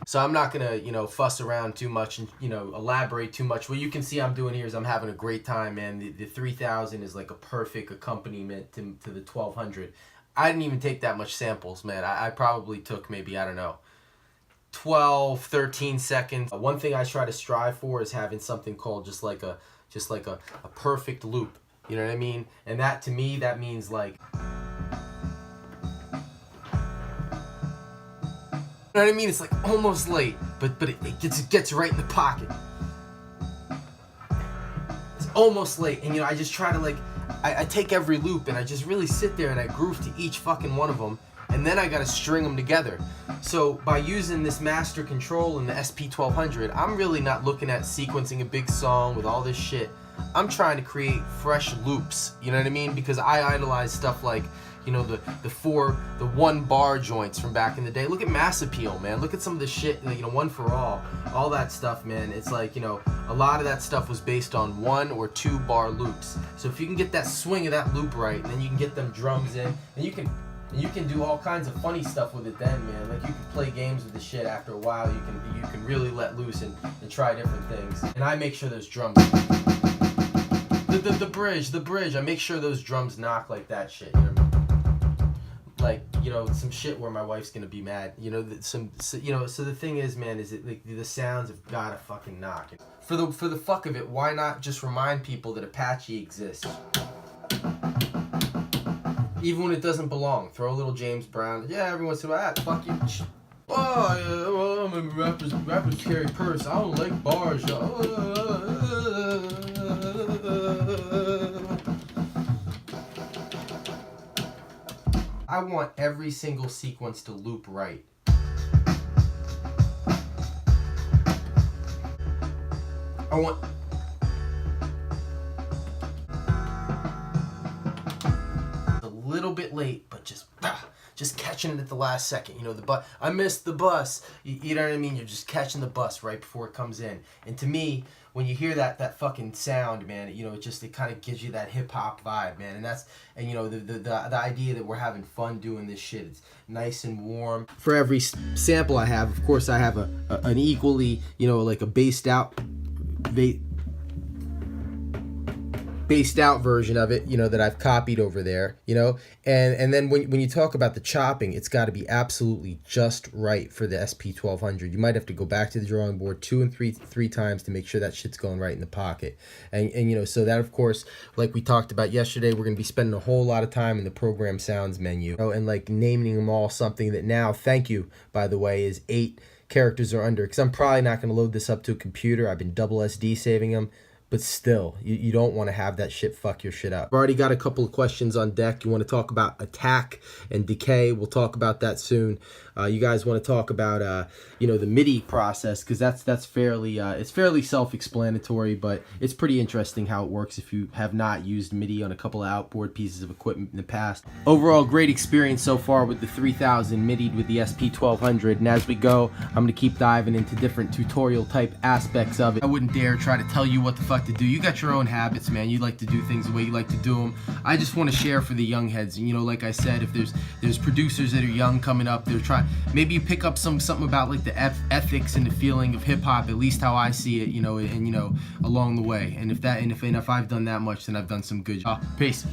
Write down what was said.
So I'm not gonna, you know, fuss around too much and, you know, elaborate too much. What you can see I'm doing here is I'm having a great time, man. The 3000 is like a perfect accompaniment to the 1200. I didn't even take that much samples, man. I probably took maybe, I don't know, 12, 13 seconds. One thing I try to strive for is having something called just like a perfect loop. You know what I mean? And that, to me, that means like, you know what I mean? It's like almost late, but it gets right in the pocket. It's almost late, and you know, I just try to like, I take every loop and I just really sit there and I groove to each fucking one of them, and then I gotta string them together. So by using this master control and the SP-1200, I'm really not looking at sequencing a big song with all this shit. I'm trying to create fresh loops, you know what I mean? Because I idolize stuff like, you know, the 1 bar joints from back in the day. Look at Mass Appeal, man. Look at some of the shit, you know, One For all that stuff, man. It's like, you know, a lot of that stuff was based on 1 or 2 bar loops. So if you can get that swing of that loop right, and then you can get them drums in, and you can do all kinds of funny stuff with it then, man. Like you can play games with the shit after a while. You can really let loose and try different things. And I make sure those drums, the bridge, I make sure those drums knock like that shit, you know what I mean? Like, you know, some shit where my wife's gonna be mad, you know, you know. So the thing is, man, is it like the sounds have gotta fucking knock. For the fuck of it, why not just remind people that Apache exists, even when it doesn't belong? Throw a little James Brown, yeah, every once in a while, fuck you. Oh yeah, well, I'm a rappers carry purse. I don't like bars, I want every single sequence to loop right. I want a little bit late, but just catching it at the last second. You know, I missed the bus. You know what I mean? You're just catching the bus right before it comes in. And to me, when you hear that fucking sound, man, you know, it kind of gives you that hip hop vibe, man. And you know, the idea that we're having fun doing this shit. It's nice and warm. For every sample I have, of course, I have an equally, you know, like a based out version of it, you know, that I've copied over there, you know. And then when you talk about the chopping, it's got to be absolutely just right for the SP-1200. You might have to go back to the drawing board 2 and 3 times to make sure that shit's going right in the pocket. And you know, so that, of course, like we talked about yesterday, we're going to be spending a whole lot of time in the program sounds menu, you know, and like naming them all something that now, thank you, by the way, is 8 characters or under, because I'm probably not going to load this up to a computer. I've been double SD saving them. But still, you don't want to have that shit fuck your shit up. I've already got a couple of questions on deck. You want to talk about attack and decay. We'll talk about that soon. You guys want to talk about, you know, the MIDI process, because that's fairly, it's fairly self-explanatory, but it's pretty interesting how it works if you have not used MIDI on a couple of outboard pieces of equipment in the past. Overall, great experience so far with the 3000 MIDI'd with the SP-1200, and as we go, I'm going to keep diving into different tutorial type aspects of it. I wouldn't dare try to tell you what the fuck to do. You got your own habits, man. You like to do things the way you like to do them. I just want to share for the young heads. And you know, like I said, if there's producers that are young coming up, they're trying, maybe you pick up something about like the ethics and the feeling of hip hop, at least how I see it, you know, and you know, along the way. And if I've done that much, then I've done some good. Peace.